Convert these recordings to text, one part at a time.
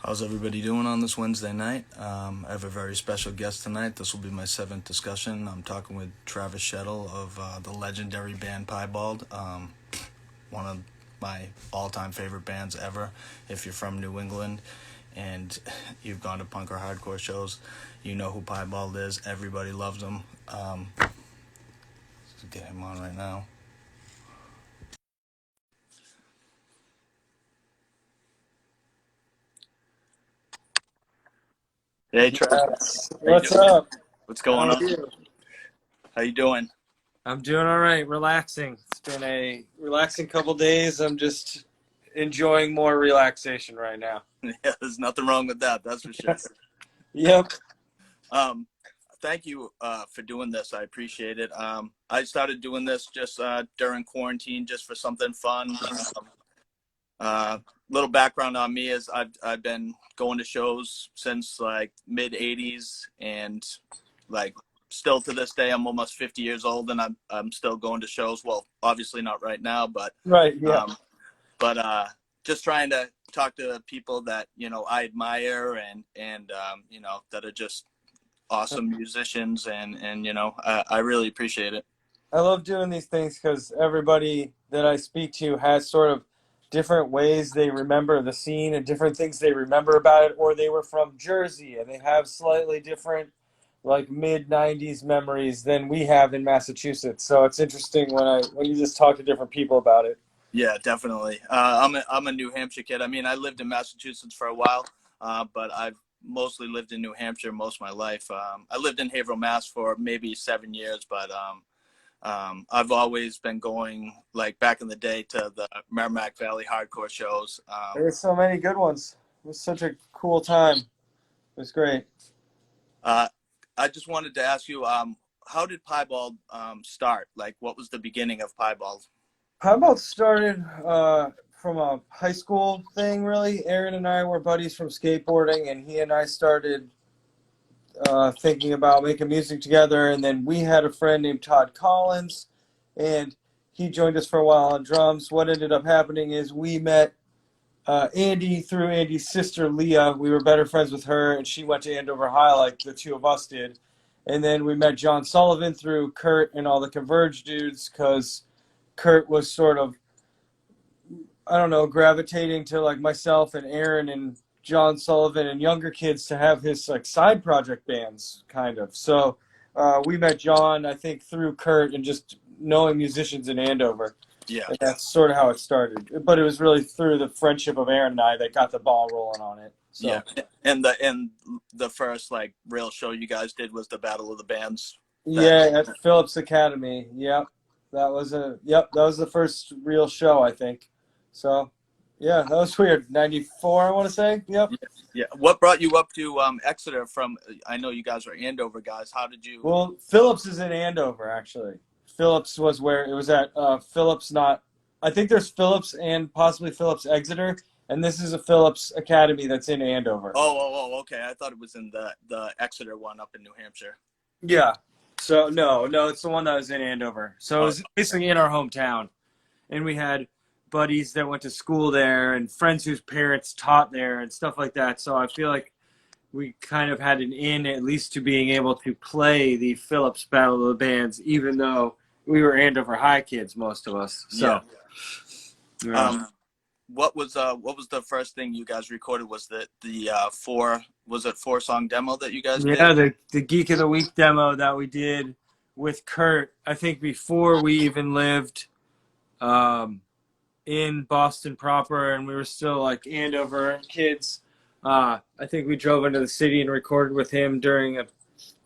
How's everybody doing on this Wednesday night? I have a very special guest tonight. This will be my seventh discussion. I'm talking with Travis Shettel of the legendary band Piebald, one of my all-time favorite bands ever. If you're from New England and you've gone to punk or hardcore shows, you know who Piebald is. Everybody loves them. Let's get him on right now. Hey, Travis. Yes. How you What's doing? up? What's How going are on? you? How you doing? I'm doing all right, relaxing. It's been a relaxing couple days. I'm just enjoying more relaxation right now. Yeah, there's nothing wrong with that. That's for sure. Yep. Um, Thank you for doing this. I appreciate it. I started doing this just during quarantine, just for something fun. Little background on me is I've been going to shows since like mid '80s, and like still to this day, I'm almost 50 years old, and I'm still going to shows. Well, obviously not right now, but Right, yeah. um, just trying to talk to people that I admire and that are just awesome musicians, and I really appreciate it. I love doing these things because everybody that I speak to has sort of different ways they remember the scene and different things they remember about it, or they were from Jersey and they have slightly different, like mid '90s memories than we have in Massachusetts. So it's interesting when you just talk to different people about it. Yeah, definitely. I'm a New Hampshire kid. I mean, I lived in Massachusetts for a while, but I've mostly lived in New Hampshire most of my life. I lived in Haverhill, Mass for maybe 7 years, but I've always been going, like back in the day, to the Merrimack Valley hardcore shows. There were so many good ones. It was such a cool time. It was great. Uh, I just wanted to ask you, how did Piebald start? Like, what was the beginning of Piebald? How about started from a high school thing, really? Aaron and I were buddies from skateboarding, and he and I started thinking about making music together. And then we had a friend named Todd Collins, and he joined us for a while on drums. What ended up happening is we met Andy through Andy's sister, Leah. We were better friends with her, and she went to Andover High like the two of us did. And then we met John Sullivan through Kurt and all the Converge dudes because Kurt was sort of, I don't know, gravitating to like myself and Aaron and John Sullivan and younger kids to have his like side project bands, kind of. So we met John, I think, through Kurt and just knowing musicians in Andover. Yeah. And that's sort of how it started. But it was really through the friendship of Aaron and I that got the ball rolling on it. Yeah, So and the first like real show you guys did was the Battle of the Bands. That yeah, at Phillips Academy. Yep. That was the first real show, I think. So yeah, that was weird. 94, I want to say. Yep. yeah. What brought you up to Exeter from? I know you guys are Andover guys. How did you? Well, Phillips is in Andover, actually. Phillips was where it was at. Phillips, not. I think there's Phillips and possibly Phillips Exeter, and this is a Phillips Academy that's in Andover. Okay. I thought it was in the Exeter one up in New Hampshire. Yeah. So no, it's the one that was in Andover. So it Oh, was basically in our hometown, and we had buddies that went to school there and friends whose parents taught there and stuff like that. So I feel like we kind of had an in at least to being able to play the Phillips Battle of the Bands, even though we were Andover High kids, most of us. yeah. So, yeah. What was the first thing you guys recorded? Was the four song demo that you guys did? Yeah, the Geek of the Week demo that we did with Kurt, I think before we even lived in Boston proper and we were still like Andover kids. I think we drove into the city and recorded with him during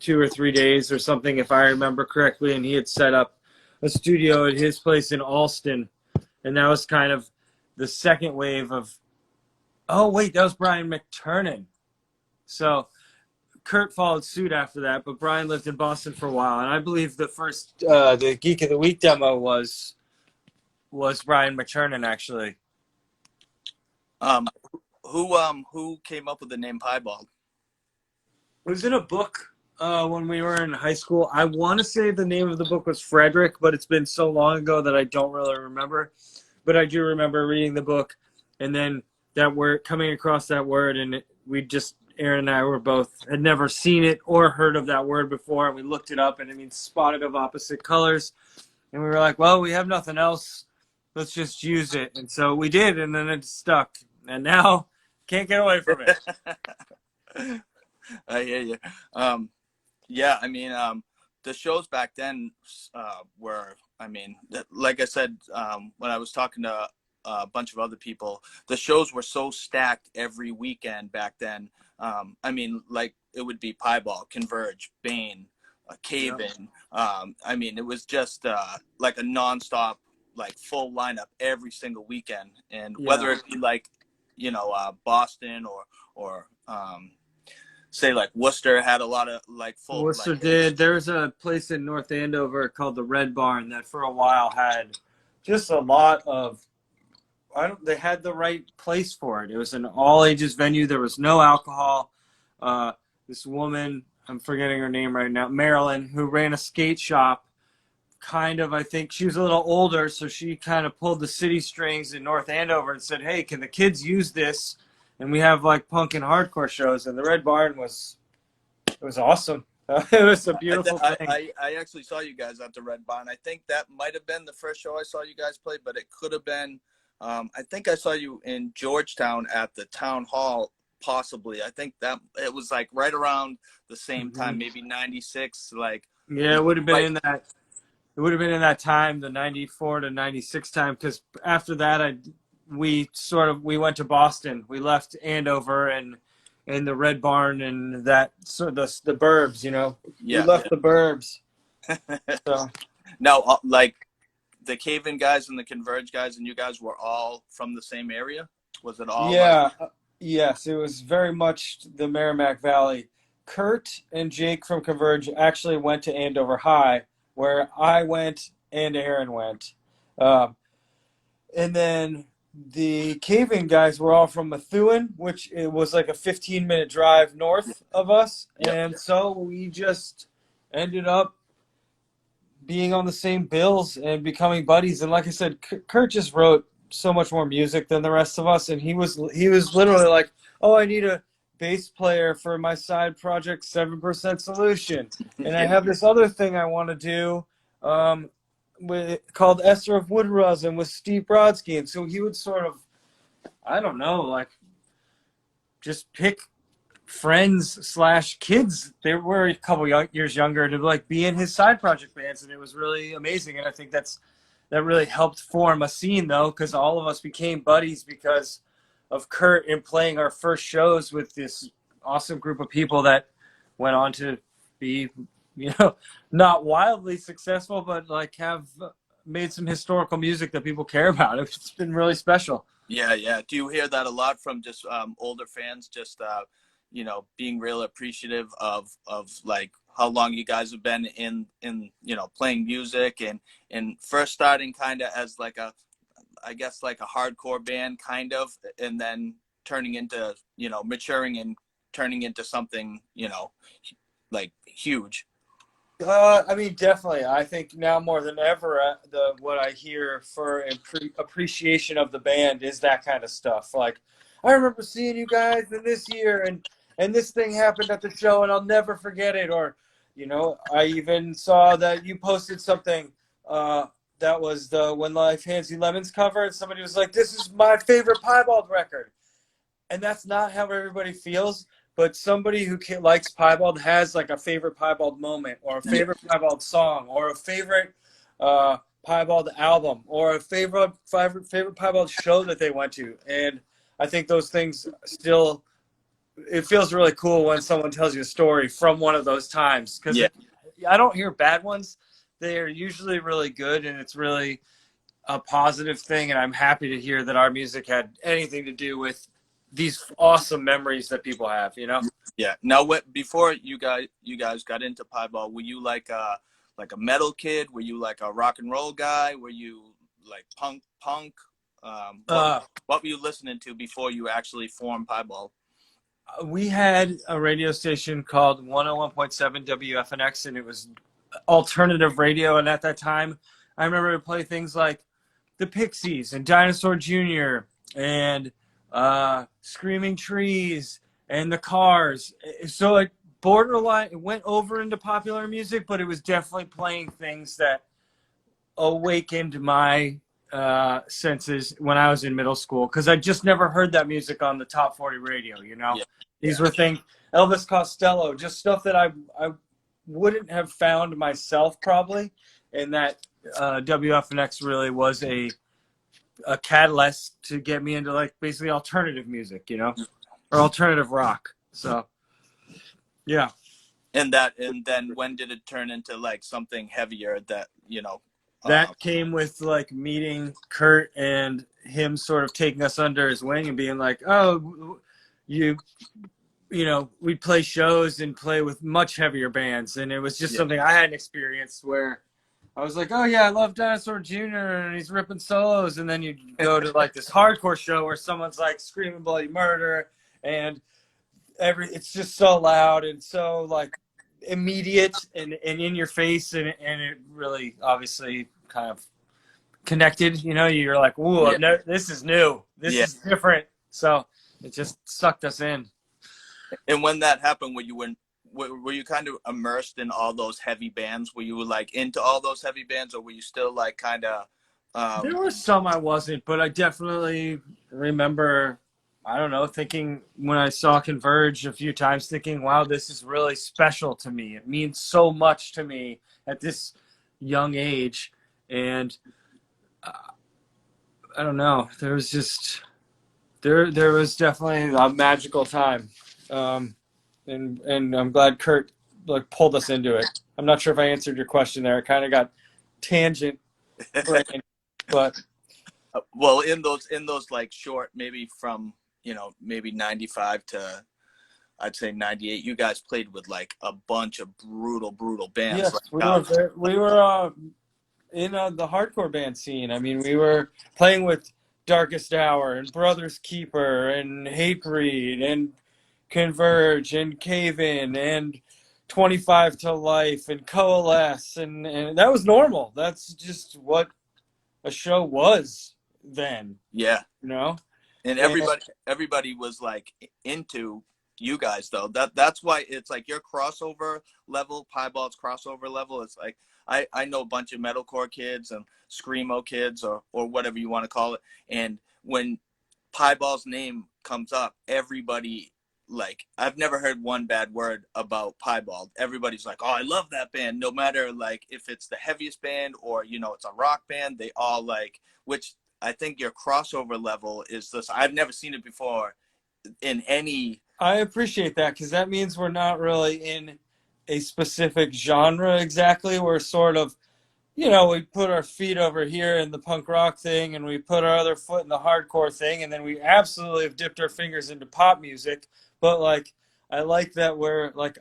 2 or 3 days or something, if I remember correctly. And he had set up a studio at his place in Alston. And that was kind of the second wave of, oh, wait, that was Brian McTurnan. So Kurt followed suit after that, but Brian lived in Boston for a while. And I believe the first, the Geek of the Week demo was Brian McTurnan, actually. Um, who came up with the name Piebald? It was in a book when we were in high school. I want to say the name of the book was Frederick, but it's been so long ago that I don't really remember. But I do remember reading the book, and then that word, coming across that word, and Aaron and I had never seen it or heard of that word before, and we looked it up, and it means spotted of opposite colors, and we were like, well, we have nothing else, let's just use it, and so we did, and then it stuck, and now can't get away from it. I hear you. Yeah, I mean, the shows back then were, I mean, like I said, when I was talking to a bunch of other people, the shows were so stacked every weekend back then. I mean, like it would be Piebald, Converge, Bane, Cave In. I mean, it was just like a nonstop, like full lineup every single weekend. And whether it be like, Boston or say like Worcester had a lot of like full. Worcester did. There's a place in North Andover called the Red Barn that for a while had just a lot of. They had the right place for it. It was an all ages venue. There was no alcohol. This woman, I'm forgetting her name right now, Marilyn, who ran a skate shop. I think she was a little older, so she kind of pulled the city strings in North Andover and said, "Hey, can the kids use this?" And we have like punk and hardcore shows. And the Red Barn was awesome. It was a beautiful thing. I actually saw you guys at the Red Barn. I think that might have been the first show I saw you guys play, but it could have been. I think I saw you in Georgetown at the town hall, possibly. I think that it was like right around the same time, maybe 96. Like, yeah, it would have been in that. It would have been in that time, the 94 to 96 time, because after that, we went to Boston. We left Andover and the Red Barn and that, so the burbs, we left the burbs. So now, like the Cave-In guys and the Converge guys and you guys were all from the same area? Was it all? Yeah, yes, it was very much the Merrimack Valley. Kurt and Jake from Converge actually went to Andover High, where I went and Aaron went. And then the Cave-In guys were all from Methuen, which it was like a 15-minute drive north of us. Yep. And so we just ended up being on the same bills and becoming buddies. And like I said, Kurt just wrote so much more music than the rest of us. And he was literally like, "Oh, I need a bass player for my side project, 7% Solution. And I have this other thing I want to do called Esther of Wood Rosin with Steve Brodsky." And so he would sort of, I don't know, like just pick friends / kids. They were a couple years younger to like be in his side project bands. And it was really amazing. And I think that really helped form a scene, though, because all of us became buddies because of Kurt and playing our first shows with this awesome group of people that went on to be, not wildly successful, but like have made some historical music that people care about. It's been really special. Yeah. Do you hear that a lot from just older fans, just, being real appreciative of like how long you guys have been in playing music and first starting kind of as like a hardcore band kind of, and then turning into, maturing and turning into something, like huge? I mean, definitely. I think now more than ever, what I hear for appreciation of the band is that kind of stuff. Like, I remember seeing you guys in this year, and this thing happened at the show, and I'll never forget it. Or, I even saw that you posted something that was the When Life Hands You Lemons cover, and somebody was like, "This is my favorite Piebald record." And that's not how everybody feels. But somebody who likes Piebald has like a favorite Piebald moment, or a favorite Piebald song, or a favorite Piebald album, or a favorite Piebald show that they went to. And I think those things still, it feels really cool when someone tells you a story from one of those times. Because I don't hear bad ones. They are usually really good, and it's really a positive thing. And I'm happy to hear that our music had anything to do with these awesome memories that people have, Yeah. Now, before you guys got into Piebald, were you like a metal kid? Were you like a rock and roll guy? Were you like punk? What were you listening to before you actually formed Piebald? We had a radio station called 101.7 WFNX, and it was alternative radio. And at that time, I remember to play things like the Pixies and Dinosaur Jr. and Screaming Trees, and The Cars. So it borderline, it went over into popular music, but it was definitely playing things that awakened my senses when I was in middle school, because I just never heard that music on the top 40 radio. Yeah. These were things, Elvis Costello, just stuff that I wouldn't have found myself probably, and that WFNX really was a catalyst to get me into like basically alternative music, or alternative rock. So yeah. And then when did it turn into like something heavier that That came with like meeting Kurt and him sort of taking us under his wing and being like, oh, we'd play shows and play with much heavier bands. And it was just something I hadn't experienced, where I was like, oh yeah, I love Dinosaur Jr. and he's ripping solos. And then you go to like this hardcore show where someone's like screaming bloody murder, and it's just so loud and so like immediate and in your face. And it really obviously kind of connected, you're like, ooh, this is new. This is different. So it just sucked us in. And when that happened, were you kind of immersed in all those heavy bands? Were you like into all those heavy bands, or were you still like kind of? There were some I wasn't, but I definitely remember, I don't know, thinking when I saw Converge a few times, thinking, wow, this is really special to me. It means so much to me at this young age. And I don't know, there was just, there was definitely a magical time. And I'm glad Kurt like pulled us into it. I'm not sure if I answered your question there. I kind of got tangent brain, but well, in those like short, maybe from maybe 95 to I'd say 98, you guys played with like a bunch of brutal bands. yes, like, we were in the hardcore band scene. I mean, we were playing with Darkest Hour and Brothers Keeper and Hatebreed and Converge and Cave In and 25 to Life and Coalesce, and that was normal. That's just what a show was then. Yeah. And everybody was like into you guys though. That's why it's like your crossover level, Piebald's crossover level. It's like I know a bunch of metalcore kids and screamo kids or whatever you want to call it. And when Piebald's name comes up, everybody, like, I've never heard one bad word about Piebald. Everybody's like, oh, I love that band. No matter like if it's the heaviest band or it's a rock band, they all like, which I think your crossover level is this. I've never seen it before in any. I appreciate that, because that means we're not really in a specific genre exactly. We're sort of, we put our feet over here in the punk rock thing, and we put our other foot in the hardcore thing, and then we absolutely have dipped our fingers into pop music. But like, I like that we're like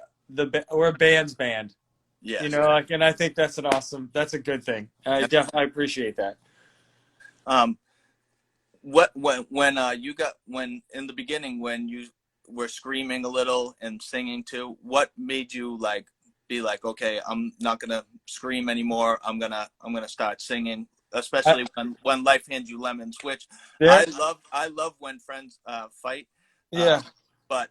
we're a band's band. Yeah. Like, and I think that's a good thing. I definitely appreciate that. When in the beginning, when you were screaming a little and singing too, what made you like be like, okay, I'm not gonna scream anymore, I'm gonna start singing, especially when life hands you lemons, which I love when friends fight, but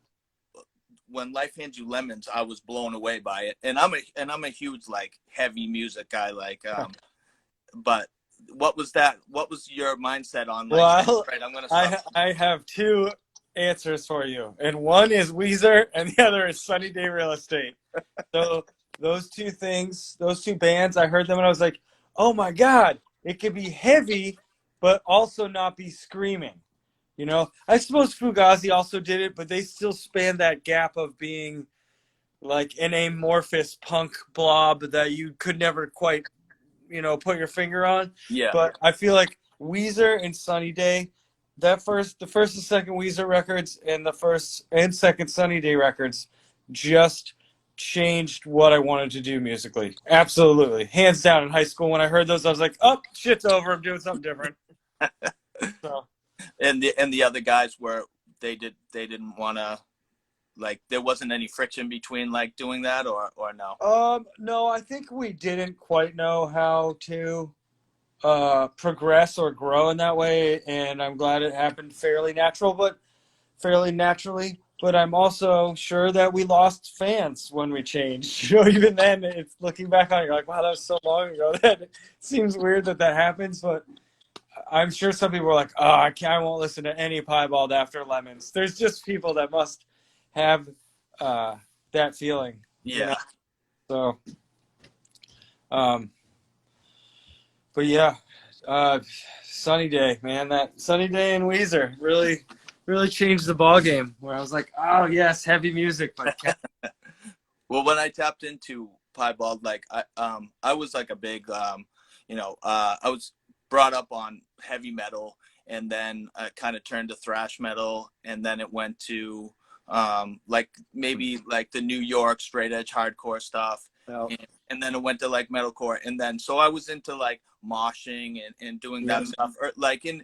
when life hands you lemons, I was blown away by it. And I'm a huge like heavy music guy, like but what was your mindset on like, right, I'm gonna stop. I have two answers for you, and one is Weezer and the other is Sunny Day Real Estate. So those two bands, I heard them and I was like, oh my god, it could be heavy but also not be screaming. I suppose Fugazi also did it, but they still span that gap of being like an amorphous punk blob that you could never quite put your finger on. Yeah. But I feel like Weezer and Sunny Day, the first and second Weezer records and the first and second Sunny Day records just changed what I wanted to do musically. Absolutely. Hands down. In high school, when I heard those, I was like, oh, shit's over. I'm doing something different. So. And the other guys they didn't want to, like, there wasn't any friction between like doing that or no? No, I think we didn't quite know how to progress or grow in that way, and I'm glad it happened fairly naturally. But I'm also sure that we lost fans when we changed. Even then, it's looking back on it, you're like, wow, that was so long ago that it seems weird that that happens. But I'm sure some people are like, oh, I won't listen to any Piebald after Lemons. There's just people that must have uh, that feeling, you know. Yeah. So, um, but yeah, uh, Sunny Day, man. That Sunny Day in Weezer really changed the ball game. Where I was like, oh yes, heavy music, but Well, when I tapped into Piebald, like I was like a big I was brought up on heavy metal, and then I kind of turned to thrash metal, and then it went to like maybe like the New York straight edge hardcore stuff, well, and then it went to like metalcore, and then so I was into like moshing and doing yeah, that stuff, like in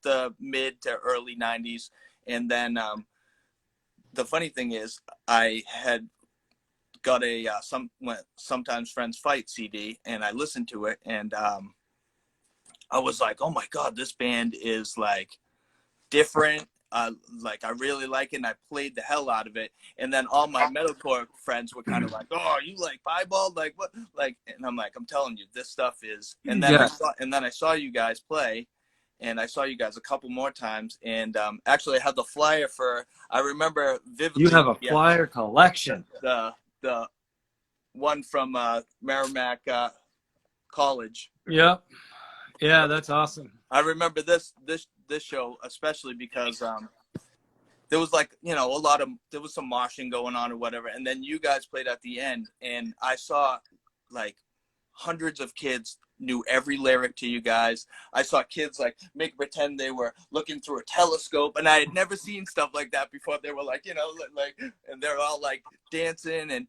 the mid to early '90s, and then the funny thing is I had got a sometimes friends fight CD, and I listened to it, and I was like, oh my god, this band is like different. Like I really like it, and I played the hell out of it. And then all my metalcore friends were kind of like, "Oh, you like Piebald? Like what?" Like, and I'm like, "I'm telling you, this stuff is." yeah. And then I saw you guys play, and I saw you guys a couple more times. And actually, I had the flyer for. I remember You vividly. have a Yeah, flyer collection. the one from Merrimack College. Yep. Yeah, that's awesome. I remember this show especially because there was like there was some moshing going on or whatever, and then you guys played at the end, and I saw like hundreds of kids knew every lyric to you guys. I saw kids like make pretend they were looking through a telescope, and I had never seen stuff like that before. They were like like, and they're all like dancing, and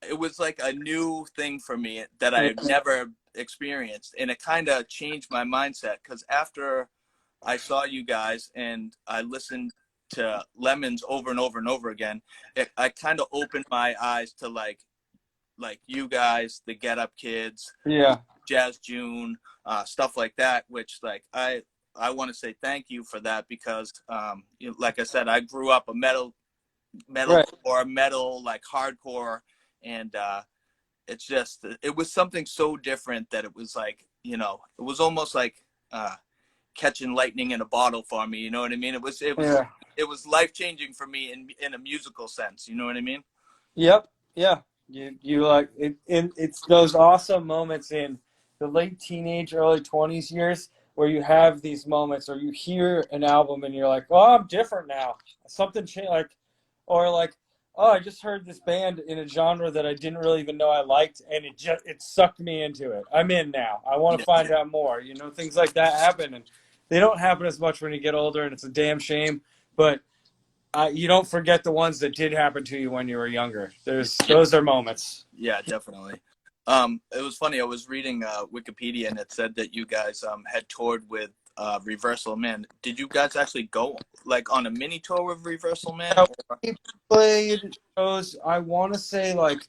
it was like a new thing for me that I had never experienced, and it kind of changed my mindset because after I saw you guys and I listened to Lemons over and over and over again, I kind of opened my eyes to like you guys, the Get Up Kids, Yeah. Jazz June, stuff like that. Which like I want to say thank you for that because like I said, I grew up a Right. metalcore, metal like hardcore, and it's just it was something so different that it was like it was almost like catching lightning in a bottle for me. You know what I mean? Yeah. It was life changing for me in a musical sense. You know what I mean? Yep. Yeah. You like it. It's those awesome moments in the late teenage, early 20s years where you have these moments, or you hear an album and you're like, "Oh, I'm different now. Something changed." Like, or like, "Oh, I just heard this band in a genre that I didn't really even know I liked, and it sucked me into it. I'm in now. I want to Yeah, find out more." You know, things like that happen, and they don't happen as much when you get older, and it's a damn shame. But you don't forget the ones that did happen to you when you were younger. Those are moments. yeah, definitely. It was funny. I was reading Wikipedia, and it said that you guys had toured with Reversal Man. Did you guys actually go like on a mini tour with Reversal Man? Or? We played shows. I want to say like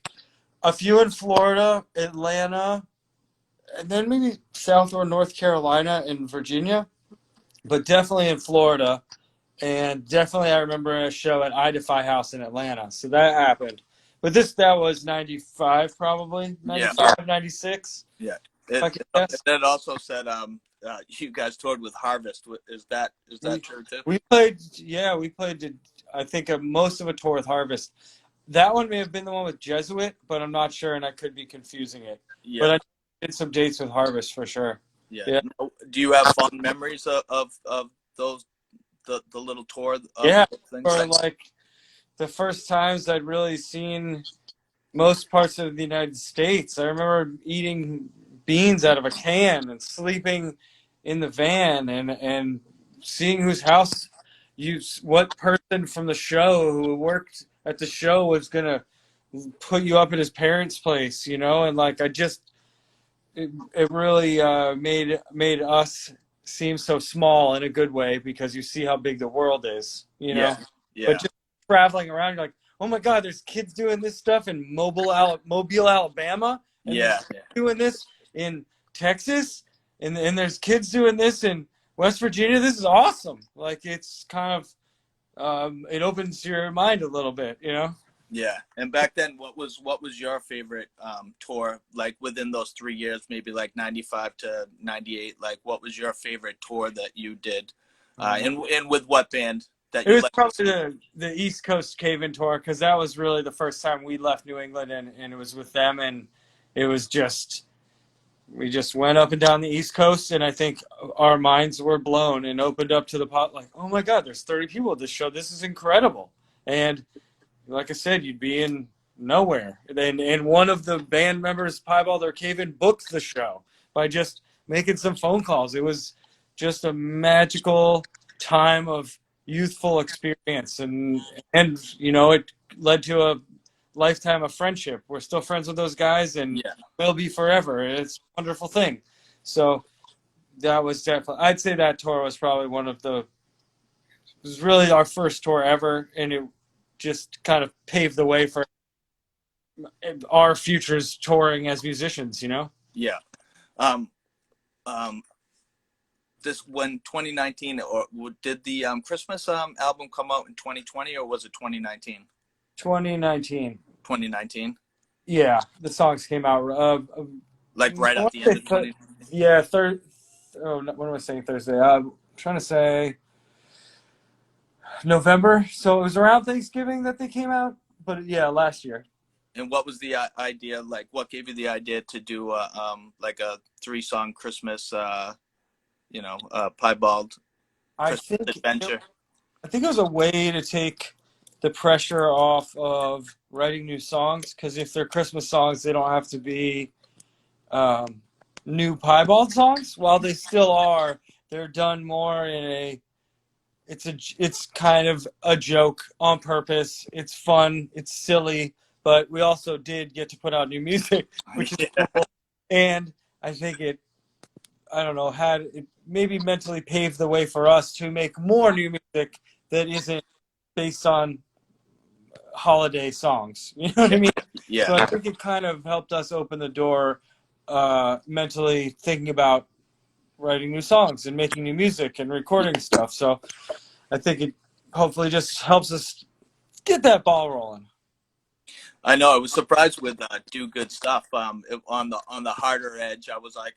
a few in Florida, Atlanta, and then maybe South or North Carolina and Virginia, but definitely in Florida. And definitely, I remember a show at I Defy House in Atlanta. So that happened. But that was 95, probably. Yeah, 95, 96, yeah. if I could guess. It also said you guys toured with Harvest. Is that We, true too? we played, yeah, I think, most of a tour with Harvest. That one may have been the one with Jesuit, but I'm not sure, and I could be confusing it. Yeah, But I did some dates with Harvest for sure. yeah. Yeah. Do you have fond memories of those the little tour of Yeah. things? For like the first times I'd really seen most parts of the United States. I remember eating beans out of a can and sleeping in the van and seeing whose house what person from the show who worked at the show was gonna put you up at his parents' place, and like it really made us seem so small in a good way because you see how big the world is, Yeah, But yeah, just traveling around, you're like, oh my God, there's kids doing this stuff in Mobile, Alabama, and yeah, there's doing this in Texas. and there's kids doing this in West Virginia. This is awesome. Like it's kind of it opens your mind a little bit, you know. Yeah. And back then, what was your favorite tour? Like within those 3 years, maybe like 95 to 98. Like what was your favorite tour that you did? And with what band that It you was like? probably the East Coast Cave-In tour because that was really the first time we left New England, and it was with them, and it was just we just went up and down the East Coast, and I think our minds were blown and opened up to the pot. Like, oh my God, there's 30 people at this show. This is incredible. And like I said, you'd be in nowhere. And one of the band members, Piebald or Cave-In, booked the show by just making some phone calls. It was just a magical time of youthful experience, and you know, it led to a lifetime of friendship. We're still friends with those guys, and Yeah. will be forever. It's a wonderful thing. So that was definitely, I'd say that tour was probably one of the, it was really our first tour ever, and it just kind of paved the way for our futures touring as musicians, you know? Yeah. Um, um, this when 2019 or did the Christmas album come out in 2020 or was it 2019? 2019. 2019. Yeah, the songs came out. Like right at the end of 2019. Yeah, oh, what am I saying? Thursday. I'm trying to say November. So it was around Thanksgiving that they came out. But yeah, last year. And what was the idea? Like, what gave you the idea to do like a 3-song Christmas, piebald I Christmas think adventure? I think it was a way to take the pressure off of writing new songs because if they're Christmas songs, they don't have to be um, new piebald songs. While they still are, they're done more in a. It's kind of a joke on purpose. It's fun. It's silly, but we also did get to put out new music, which is Yeah. cool. And I think it. I don't know, had it maybe mentally paved the way for us to make more new music that isn't based on holiday songs. You know what I Yeah. mean? So Yeah. I think it kind of helped us open the door mentally thinking about writing new songs and making new music and recording stuff. So I think it hopefully just helps us get that ball rolling. I know. I was surprised with "Do Good Stuff." On the harder edge, I was like,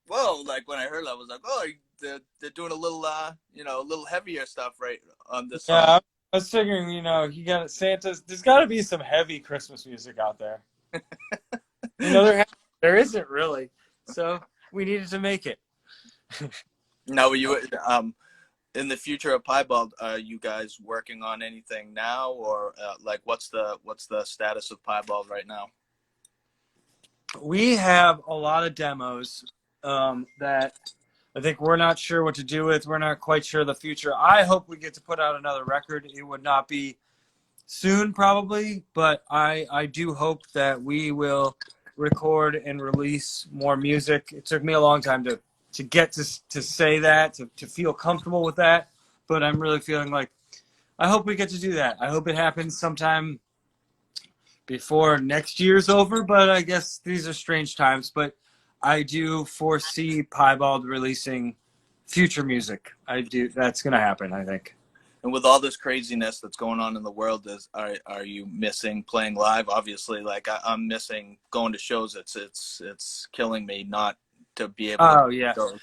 whoa! Like when I heard it, I was like, oh, they're doing a little, a little heavier stuff right on this song. Yeah, I was figuring, you know, you got Santa's. There's got to be some heavy Christmas music out there. You know, there isn't really. So we needed to make it. Now, you in the future of Piebald, are you guys working on anything now, or like what's the status of Piebald right now? We have a lot of demos that I think we're not sure what to do with. We're not quite sure the future. I hope we get to put out another record. It would not be soon, probably, but I do hope that we will record and release more music. It took me a long time to get to say that, to feel comfortable with that, but I'm really feeling like I hope we get to do that. I hope it happens sometime before next year's over, but I guess these are strange times. But I do foresee Piebald releasing future music. I do. That's going to happen, I think. And with all this craziness that's going on in the world, are you missing playing live? Obviously, like I'm missing going to shows. It's killing me not to be able to Oh, yeah. go.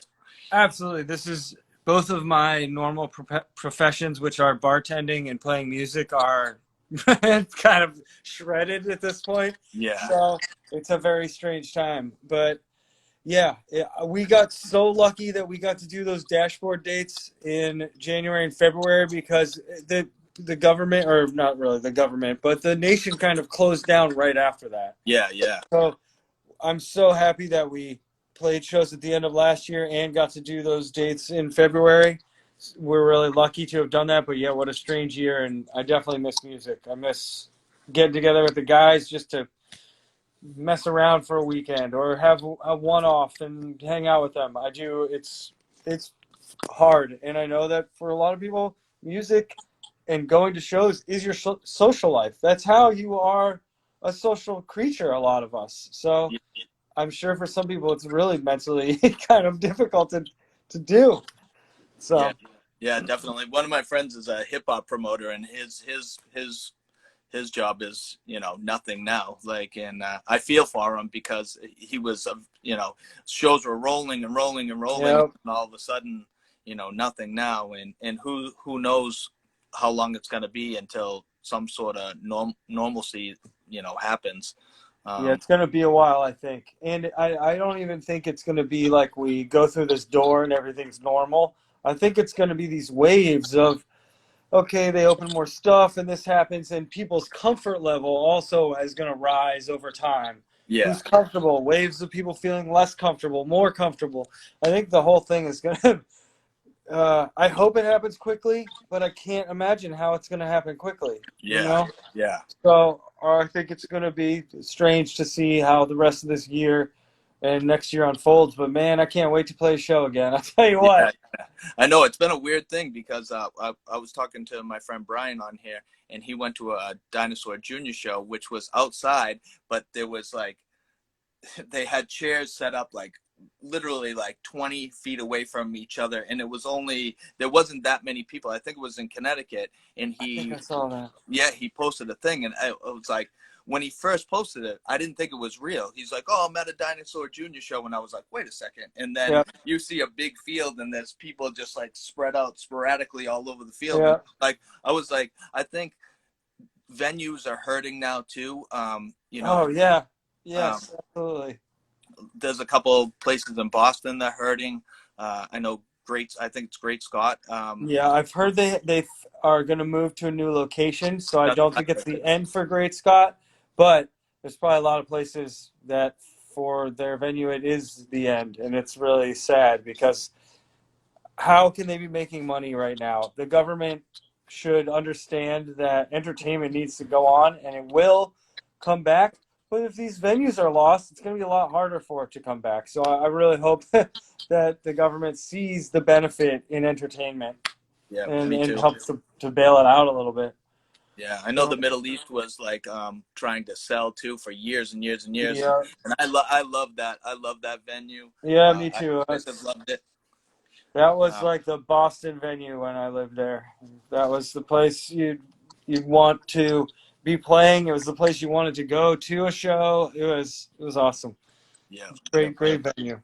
Absolutely. This is both of my normal professions, which are bartending and playing music, are kind of shredded at this point. Yeah. So it's a very strange time. But yeah, we got so lucky that we got to do those dashboard dates in January and February because the government, or not really the government, but the nation kind of closed down right after that. Yeah. Yeah. So I'm so happy that we played shows at the end of last year and got to do those dates in February. We're really lucky to have done that, but yeah, what a strange year, and I definitely miss music. I miss getting together with the guys just to mess around for a weekend or have a one-off and hang out with them. I do. It's hard, and I know that for a lot of people, music and going to shows is your social life. That's how you are a social creature, a lot of us. So I'm sure for some people it's really mentally kind of difficult to do. Yeah, So yeah, definitely. One of my friends is a hip hop promoter, and his job is, nothing now. Like, and I feel for him because he was, shows were rolling and rolling and rolling, yeah, and all of a sudden, nothing now. And who knows how long it's going to be until some sort of normalcy, happens. yeah, Um, it's gonna be a while, I think, and I don't even think it's gonna be like we go through this door and everything's normal. I think it's gonna be these waves of okay, they open more stuff and this happens, and people's comfort level also is going to rise over time. yeah, Who's comfortable? Waves of people feeling less comfortable, more comfortable. I think the whole thing is going to. I hope it happens quickly, but I can't imagine how it's going to happen quickly. You yeah, know, yeah. so I think it's going to be strange to see how the rest of this year and next year unfolds. But man, I can't wait to play a show again. I'll tell you Yeah, what. I know it's been a weird thing because I was talking to my friend Brian on here, and he went to a Dinosaur Junior show, which was outside, but there was like they had chairs set up like literally like 20 feet away from each other, and there wasn't that many people. I think it was in Connecticut, and I think he I saw that. yeah, he posted a thing, and I was like, when he first posted it, I didn't think it was real. He's like, "Oh, I'm at a Dinosaur Junior show," and I was like, "Wait a second!" And then Yeah, you see a big field, and there's people just like spread out sporadically all over the field, and yeah. like I was like, I think venues are hurting now too. Oh yeah. Um, Yes, absolutely. there's a couple places in Boston that are hurting. I know I think it's Great Scott. Yeah, I've heard they are going to move to a new location, so I That's don't what think I it's heard. the end for Great Scott, but there's probably a lot of places that for their venue it is the end, and it's really sad because how can they be making money right now? The government should understand that entertainment needs to go on and it will come back. But if these venues are lost, it's going to be a lot harder for it to come back. So I really hope that the government sees the benefit in entertainment Yeah, me and too. helps to bail it out a little bit. Yeah, I know So, the Middle East was like trying to sell too for years and years and years, and yeah, I love that. I love that venue. yeah, me I too. always have loved it. That was Uh, like the Boston venue when I lived there. That was the place you'd want to be playing. It was the place you wanted to go to a show. It was awesome. yeah, yeah, Great venue.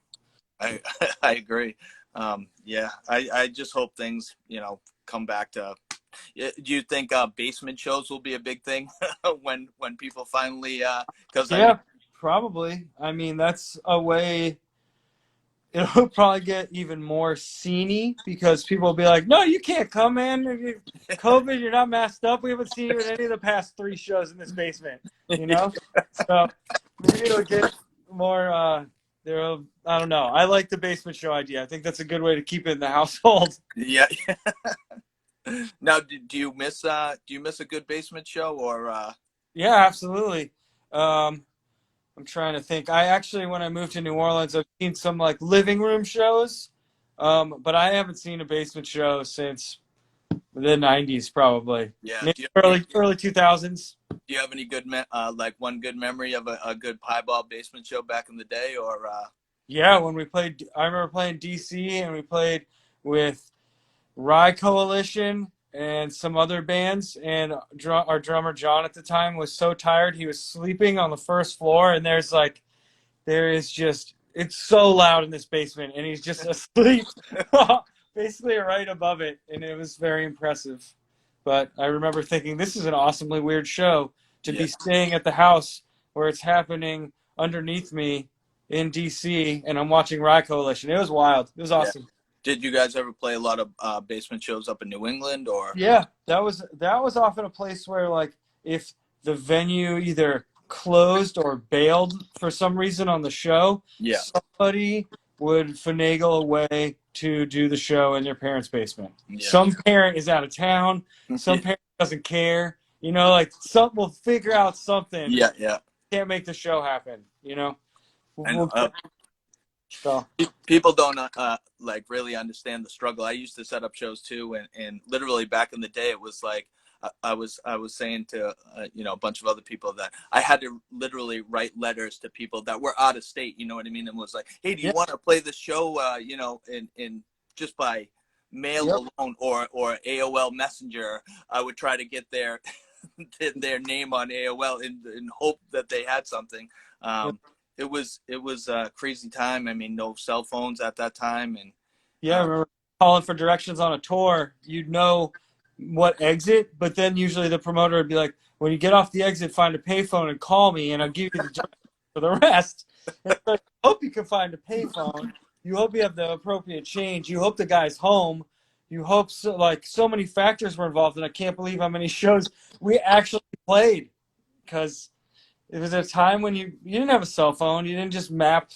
I I agree. Yeah, I just hope things come back to. Do you think basement shows will be a big thing when people finally? Because I mean, Yeah, probably. I mean, that's a way. It'll probably get even more sceney because people will be like, "No, you can't come, man. COVID, you're not masked up. We haven't seen you at any of the past 3 shows in this basement." You know, so maybe it'll get more. I don't know. I like the basement show idea. I think that's a good way to keep it in the household. yeah. Now, do you miss a good basement show or? Yeah, absolutely. Um, I'm trying to think. I actually, when I moved to New Orleans, I've seen some like living room shows, but I haven't seen a basement show since the '90s, probably. Yeah. Maybe early 2000s. Do you have any like one good memory of a good piebald basement show back in the day, or? Yeah, when we played, I remember playing DC, and we played with Rye Coalition and some other bands. And our drummer John at the time was so tired he was sleeping on the first floor, and there is just it's so loud in this basement, and he's just asleep, basically right above it, and it was very impressive. But I remember thinking, this is an awesomely weird show to Yeah, be staying at the house where it's happening underneath me in DC, and I'm watching Rye Coalition. It was wild. It was yeah. awesome. Did you guys ever play a lot of basement shows up in New England, or? Yeah, that was often a place where like if the venue either closed or bailed for some reason on the show, Yeah, somebody would finagle a way to do the show in their parents' basement. yeah, Some parent is out of town, some parent doesn't care, like some will figure out something. yeah, yeah. Can't make the show happen, you know. I know. So People don't like really understand the struggle. I used to set up shows too, and literally back in the day, it was like I was saying to a bunch of other people that I had to literally write letters to people that were out of state. You know what I mean? And was like, hey, do you Yeah. want to play the show? In just by Yep. mail alone or AOL Messenger. I would try to get their name on AOL in hope that they had something. Yep. Um, it was a crazy time. I mean, no cell phones at that time, and Yeah, I uh, remember calling for directions on a tour. You'd know what exit, but then usually the promoter would be like, "When you get off the exit, find a payphone and call me, and I'll give you the directions for the rest." And so you hope you can find a payphone. You hope you have the appropriate change. You hope the guy's home. You hope so many factors were involved, and I can't believe how many shows we actually played because it was a time when you didn't have a cell phone. You didn't just map.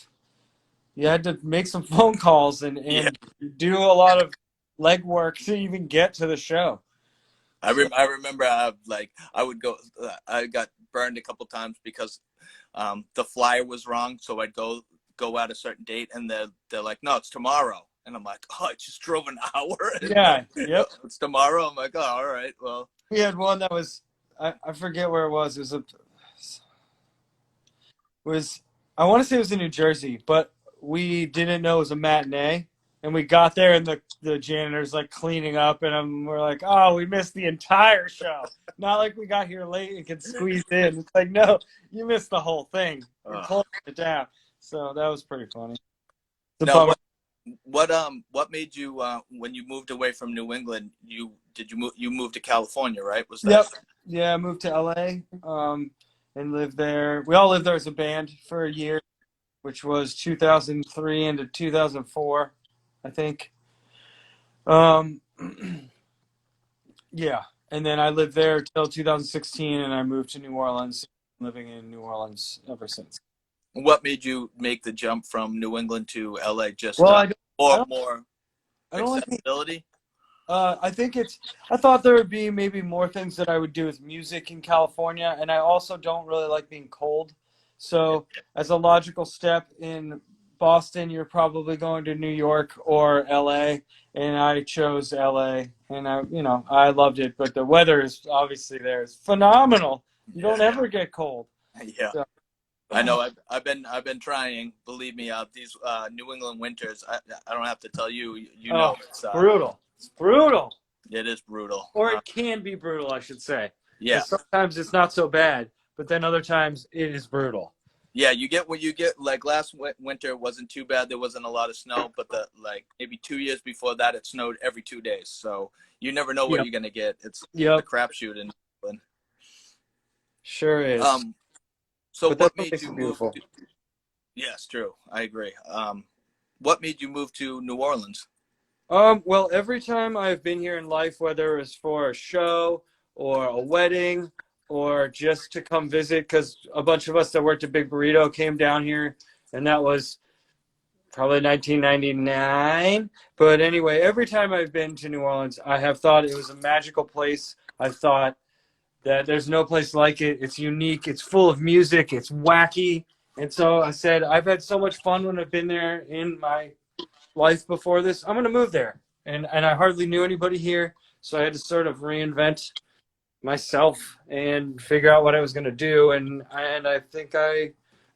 You had to make some phone calls and yeah, do a lot of legwork to even get to the show. So I remember like I would go. I got burned a couple times because the flyer was wrong. So I'd go at a certain date, and they're like, no, it's tomorrow. And I'm like, oh, I just drove an hour, and yeah, yep. it's tomorrow. I'm like, oh, all right, well, We had one that was I forget where it was. Was I want to say it was in New Jersey, but we didn't know it was a matinee. And we got there, and the janitor's like cleaning up, and we're like, "Oh, we missed the entire show." Not like we got here late and could squeeze in. It's like, no, you missed the whole thing. We're uh, closing it down. So that was pretty funny. The now bummer. what made you when you moved away from New England? You moved to California, right? Was that Yep. Yeah, I moved to LA, and lived there. We all lived there as a band for a year, which was 2003 into 2004, I think. Um, yeah, and then I lived there till 2016, and I moved to New Orleans. Living in New Orleans ever since. what made you make the jump from New England to LA? Just Well, I don't, more I don't like. accessibility. I think it's. I thought there would be maybe more things that I would do with music in California, and I also don't really like being cold. Yeah, So, as a logical step in Boston, you're probably going to New York or LA, and I chose LA, and I loved it. But the weather is obviously there is phenomenal. You don't yeah, ever get cold. yeah. So, I know. I've been trying. Believe me, these New England winters. I don't have to tell you. You oh, know, brutal, brutal, it is brutal. or it can be brutal, I should say, Yeah, because sometimes it's not so bad, but then other times it is brutal. yeah. You get what you get. Like last winter wasn't too bad. There wasn't a lot of snow, but the like maybe 2 years before that, it snowed every 2 days. So you never know what Yep. you're gonna get. It's a Yep. crapshoot in England. Sure is. Um. So But that's what what made makes you it move? beautiful. Yes, true. I agree. What made you move to New Orleans? Well, every time I've been here in life, whether it's for a show or a wedding or just to come visit, because a bunch of us that worked at Big Burrito came down here, and that was probably 1999. But anyway, every time I've been to New Orleans, I have thought it was a magical place. I thought that there's no place like it. It's unique. It's full of music. It's wacky. And so I said, I've had so much fun when I've been there in my life before this. I'm going to move there. And I hardly knew anybody here. So I had to sort of reinvent myself and figure out what I was going to do. And I think I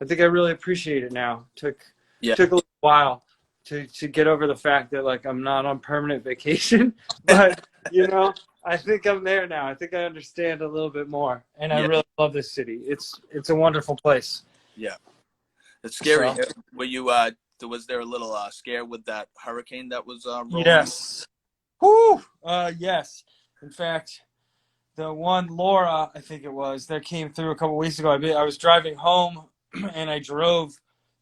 really appreciate it now. Yeah. Took a little while to get over the fact that like I'm not on permanent vacation, but I think I'm there now. I think I understand a little bit more, and I Yeah. really love this city. It's a wonderful place. Yeah. It's scary. So Were you was there a little scare with that hurricane that was rolling? yes, whoo, yes. In fact, the one Laura, I think it was, that came through a couple weeks ago. I was driving home, and I drove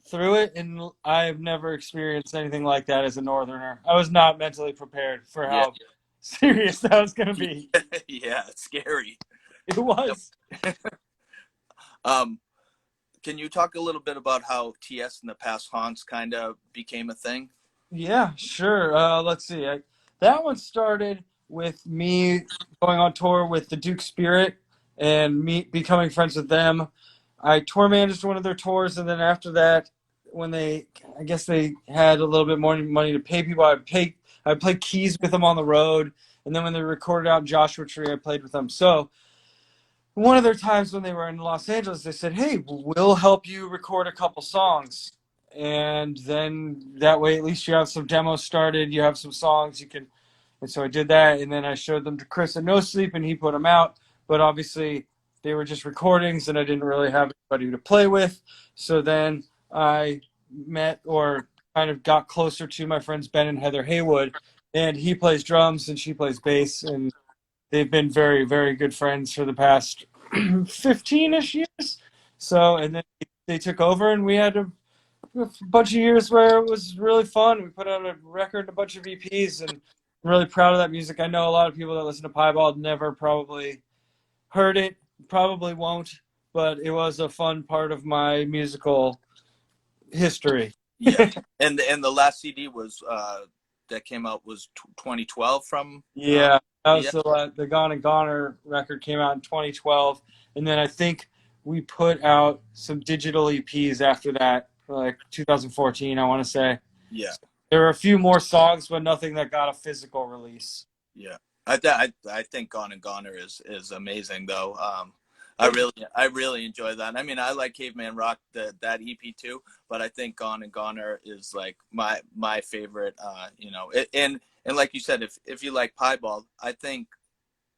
through it, and I've never experienced anything like that as a northerner. I was not mentally prepared for Yeah. how serious that was going to be. Yeah, it's scary. It was. Um, can you talk a little bit about how TS in the past haunts kind of became a thing? Yeah, sure. Let's see. That one started with me going on tour with the Duke Spirit and me becoming friends with them. I tour managed one of their tours, and then after that, when I guess they had a little bit more money to pay people, I'd play keys with them on the road, And then when they recorded out in Joshua Tree, I played with them. So one of their times when they were in Los Angeles, they said, "Hey, we'll help you record a couple songs." And then that way, at least you have some demos started, you have some songs you can. And so I did that, and then I showed them to Chris at No Sleep, and he put them out. But obviously, they were just recordings, and I didn't really have anybody to play with. So then I met or kind of got closer to my friends Ben and Heather Haywood, and he plays drums and she plays bass, and they've been very, very good friends for the past 15-ish years. So, and then they took over, and we had a bunch of years where it was really fun. We put out a record and a bunch of EPs, and I'm really proud of that music. I know a lot of people that listen to Piebald never probably heard it, probably won't, but it was a fun part of my musical history. Yeah, and the last CD was that came out was 2012 from Yeah, that was yeah. the Gone and Goner record came out in 2012, and then I think we put out some digital EPs after that, like 2014, I want to say. Yeah. There were a few more songs, but nothing that got a physical release. Yeah, I think Gone and Goner is amazing though. I really enjoy that. I mean, I like Caveman Rock that EP too, but I think Gone and Goner is like my favorite. You know, and like you said, if you like Piebald,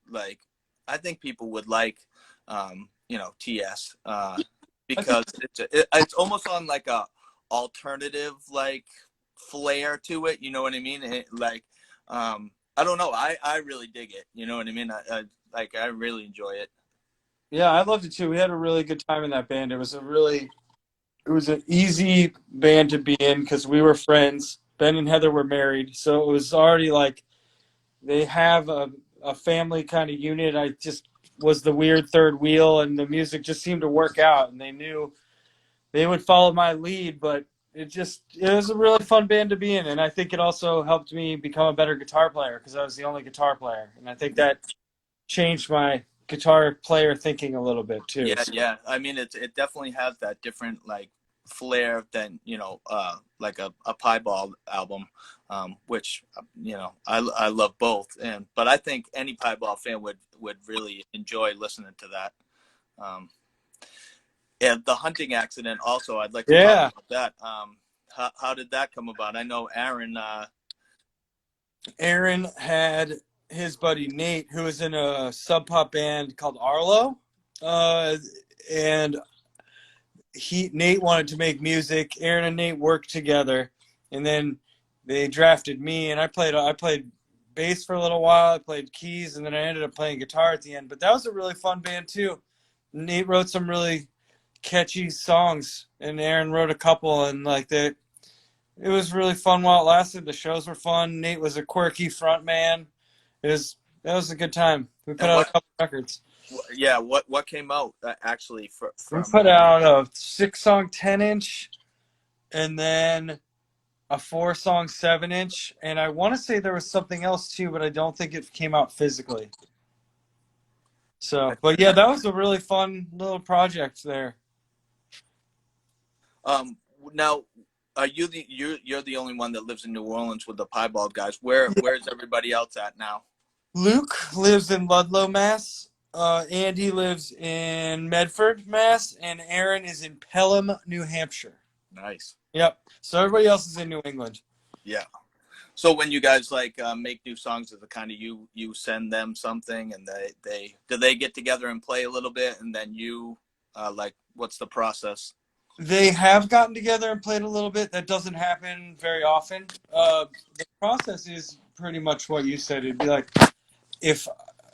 like I think people would like you know TS because it's almost on like a alternative like flair to it. You know what I mean? Like. I don't know. I really dig it. You know what I mean? I really enjoy it. Yeah, I loved it too. We had a really good time in that band. It was an easy band to be in because we were friends. Ben and Heather were married, so it was already like they have a family kind of unit. I just was the weird third wheel, and the music just seemed to work out. And they knew they would follow my lead, but it was a really fun band to be in, and I think it also helped me become a better guitar player because I was the only guitar player, and I think that changed my guitar player thinking a little bit too. Yeah, yeah. I mean, it definitely has that different like flair than you know, like a Piebald album, which you know I love both, and but I think any Piebald fan would really enjoy listening to that. Um, and the hunting accident also, I'd like to talk about that. How did that come about? I know Aaron. Aaron had his buddy Nate, who was in a sub pop band called Arlo, and Nate wanted to make music. Aaron and Nate worked together, and then they drafted me, and I played bass for a little while. I played keys, and then I ended up playing guitar at the end. But that was a really fun band too. Nate wrote some really catchy songs, and Aaron wrote a couple, and like that. It was really fun while it lasted. The shows were fun. Nate was a quirky front man. That was a good time. We put And out a what? couple records. Yeah, what came out actually We from? put out a 6-song 10-inch, and then a 4-song 7-inch, and I want to say there was something else too, but I don't think it came out physically. So, but yeah, that was a really fun little project there. Now, are you're the only one that lives in New Orleans with the Piebald guys? Where's everybody else at now? Luke lives in Ludlow, Mass. Andy lives in Medford, Mass. And Aaron is in Pelham, New Hampshire. Nice. Yep. So everybody else is in New England. Yeah. So when you guys like make new songs, is it kind of you send them something and they do they get together and play a little bit and then you like what's the process? They have gotten together and played a little bit. That doesn't happen very often. The process is pretty much what you said. It'd be like if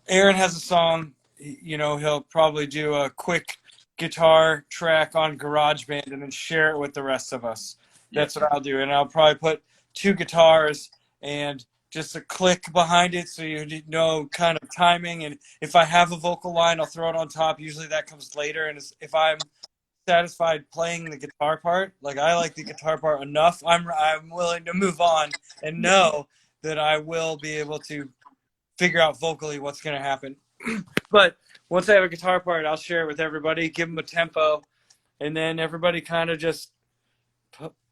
Aaron has a song, he'll probably do a quick guitar track on GarageBand and then share it with the rest of us. That's what I'll do. And I'll probably put 2 guitars and just a click behind it so you know kind of timing. And if I have a vocal line, I'll throw it on top. Usually that comes later. And if I'm satisfied playing the guitar part, like I like the guitar part enough, I'm willing to move on and know that I will be able to figure out vocally what's going to happen. But once I have a guitar part, I'll share it with everybody, give them a tempo, and then everybody kind of just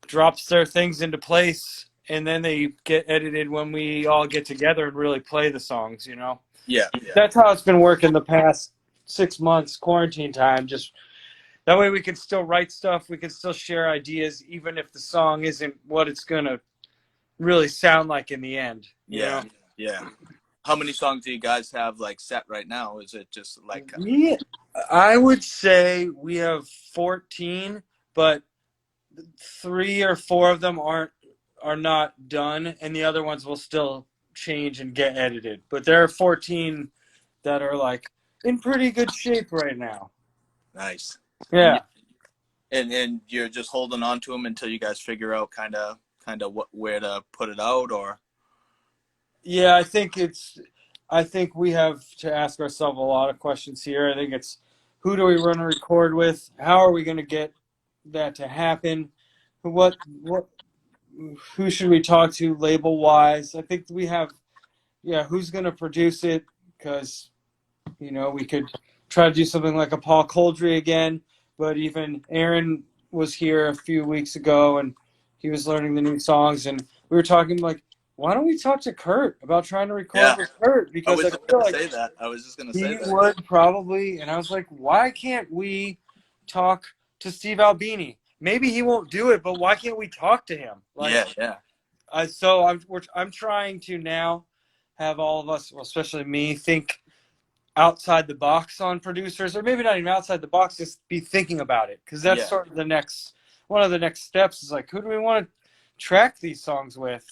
drops their things into place, and then they get edited when we all get together and really play the songs. Yeah, yeah, That's how it's been working the past 6 months, quarantine time. Just that way we can still write stuff, we can still share ideas, even if the song isn't what it's gonna really sound like in the end. yeah, yeah. How many songs do you guys have like set right now? Is it just like I would say we have 14, but 3 or 4 of them are not done, and the other ones will still change and get edited. But there are 14 that are like in pretty good shape right now. nice? And Yeah. and you're just holding on to them until you guys figure out kind of what where to put it out, or Yeah, I think we have to ask ourselves a lot of questions here. I think it's who do we want to record with? How are we going to get that to happen? What who should we talk to label wise? I think we have yeah, who's going to produce it cuz we could try to do something like a Paul Coldry again, but even Aaron was here a few weeks ago and he was learning the new songs, and we were talking like, why don't we talk to Kurt about trying to record yeah. with Kurt? I Because was I just feel gonna like say that. I was just gonna say he that. would probably, and I was like, why can't we talk to Steve Albini? Maybe he won't do it, but why can't we talk to him? Like, Yeah, yeah, so I'm trying to now have all of us, well, especially me, think outside the box on producers, or maybe not even outside the box, just be thinking about it, because that's yeah, sort of one of the next steps is like, who do we want to track these songs with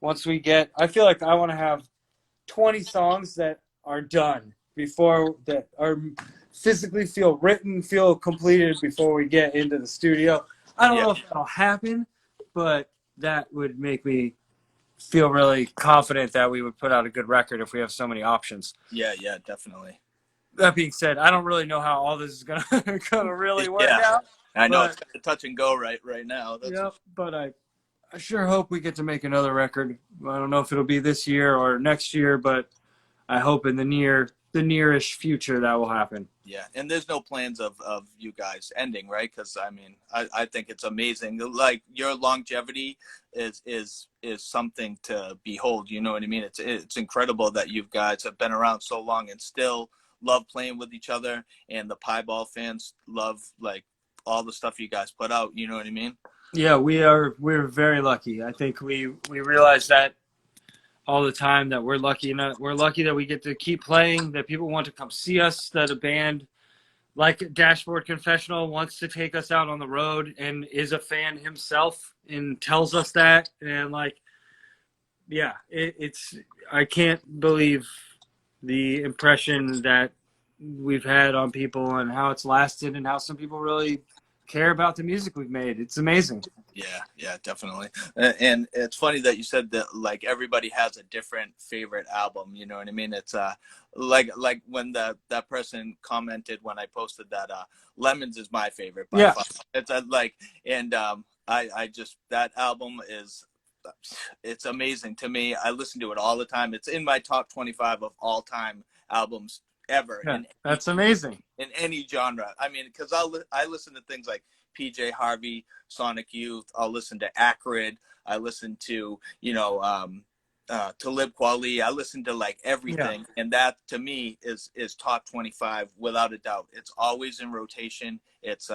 once we get, I feel like I want to have 20 songs that are done before, that are physically feel written, feel completed before we get into the studio. I don't yeah, know if that'll happen, but that would make me feel really confident that we would put out a good record if we have so many options. yeah, yeah. Definitely. That being said, I don't really know how all this is gonna really work Yeah, out, I know it's but kind of touch and go right now. That's yeah, but I sure hope we get to make another record. I don't know if it'll be this year or next year, but I hope in the nearish future that will happen. yeah. And there's no plans of you guys ending, right? Because I mean, I think it's amazing. Like your longevity is something to behold. You know what I mean? It's incredible that you guys have been around so long and still love playing with each other, and the Piebald fans love like all the stuff you guys put out. You know what I mean? Yeah, we're very lucky. I think we realize that all the time, that we're lucky that we get to keep playing, that people want to come see us, that a band like Dashboard Confessional wants to take us out on the road and is a fan himself and tells us that. And like, yeah, it's I can't believe the impression that we've had on people and how it's lasted and how some people really care about the music we've made. It's amazing. Yeah, yeah, definitely. And it's funny that you said that like everybody has a different favorite album, you know what I mean? It's like when that person commented when I posted that Lemons is my favorite by Yeah. far. It's like and I just that album is it's amazing to me. I listen to it all the time. It's in my top 25 of all time albums ever Yeah, that's amazing. in any genre. I mean, because I listen to things like PJ Harvey, Sonic Youth. I'll listen to Acrid. I listen to Talib Kweli. I listen to like Yeah. everything, and that to me is top 25 without a doubt. It's always in rotation. It's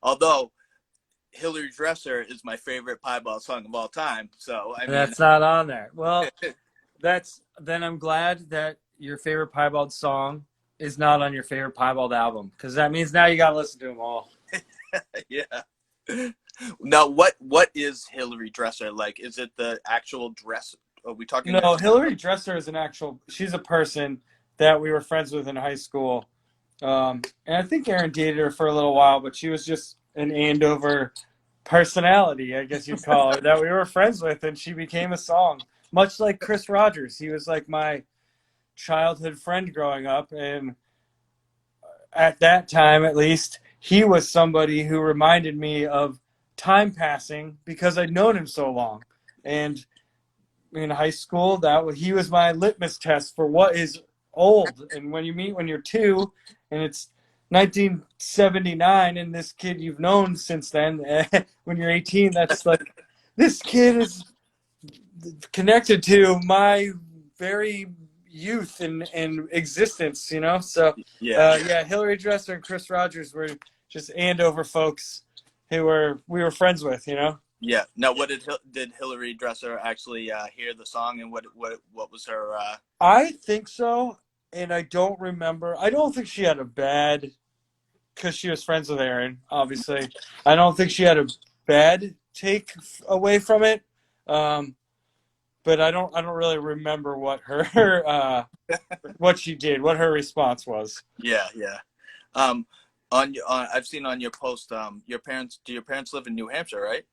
although Hillary Dresser is my favorite Piebald song of all time. So I mean, That's not on there. Well, then I'm glad that your favorite Piebald song is not on your favorite Piebald album, because that means now you got to listen to them all. yeah. Now, what is Hillary Dresser like? Is it the actual dress? Are we talking? No, Hillary Dresser is she's a person that we were friends with in high school. And I think Aaron dated her for a little while, but she was just an Andover personality, I guess you'd call her, that we were friends with, and she became a song. Much like Chris Rogers. He was like my childhood friend growing up, and at that time at least, he was somebody who reminded me of time passing because I'd known him so long. And in high school, he was my litmus test for what is old. And when you meet when you're 2 and it's 1979 and this kid you've known since then, when you're 18, that's like this kid is connected to my very youth and existence, you know. So, Yeah, yeah, Hillary Dresser and Chris Rogers were just Andover folks who we were friends with, you know. yeah. Now, what did Hillary Dresser actually hear the song, and what was her? I think so, and I don't remember. I don't think she had a bad because she was friends with Aaron. Obviously, I don't think she had a bad take away from it. Um, but I don't really remember what her what she did, what her response was. Yeah, yeah. Um, I've seen on your post. Do your parents live in New Hampshire, right?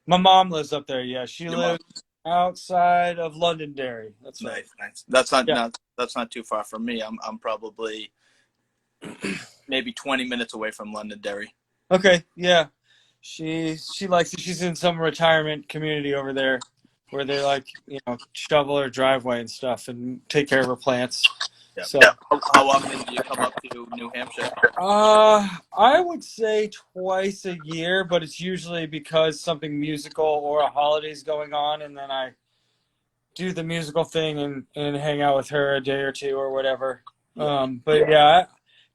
My mom lives up there. Yeah, she Your mom. lives outside of Londonderry. That's right. Nice, nice. That's not Yeah. not that's not too far from me. I'm probably maybe 20 minutes away from Londonderry. Okay. Yeah. She likes it. She's in some retirement community over there where they like, shovel her driveway and stuff and take care of her plants. Yeah. So, How often do you come up to New Hampshire? I would say twice a year, but it's usually because something musical or a holiday's going on, and then I do the musical thing and hang out with her a day or two or whatever. Yeah. But yeah,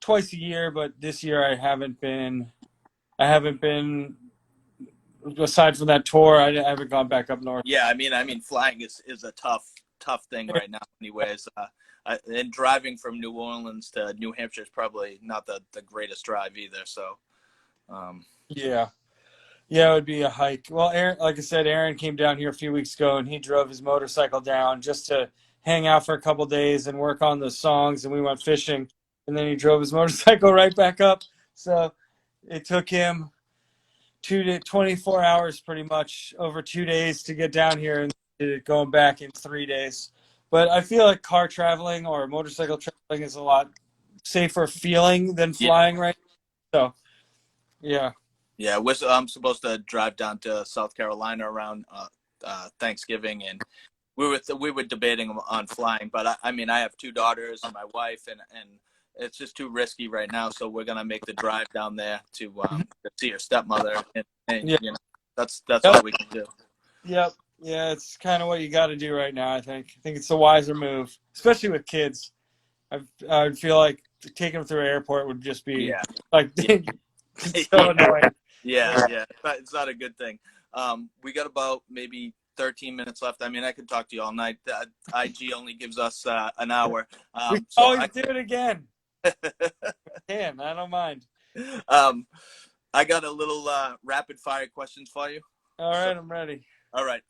twice a year. But this year I haven't been. I haven't been. Aside from that tour, I haven't gone back up north. Yeah, I mean, flying is a tough thing right now. Anyways, and driving from New Orleans to New Hampshire is probably not the greatest drive either. So, um, Yeah, yeah, it would be a hike. Well, Aaron, like I said, Aaron came down here a few weeks ago, and he drove his motorcycle down just to hang out for a couple days and work on the songs. And we went fishing, and then he drove his motorcycle right back up. So it took him 24 hours pretty much over 2 days to get down here and going back in 3 days. But I feel like car traveling or motorcycle traveling is a lot safer feeling than yeah, flying right now. So, yeah. yeah. I'm supposed to drive down to South Carolina around Thanksgiving, and we were debating on flying, but I mean, I have two daughters and my wife, and it's just too risky right now. So we're gonna make the drive down there to see her stepmother, and Yeah. that's all Yep. we can do. Yep. Yeah, it's kind of what you got to do right now, I think. I think it's a wiser move, especially with kids. I would feel like taking them through an airport would just be Yeah, like yeah, so annoying. yeah, Yeah. yeah. It's not a good thing. We got about maybe 13 minutes left. I mean, I could talk to you all night. IG only gives us an hour. We can So always do it again. Can I don't mind. um, I got a little rapid fire questions for you. All So, right, I'm ready. all right.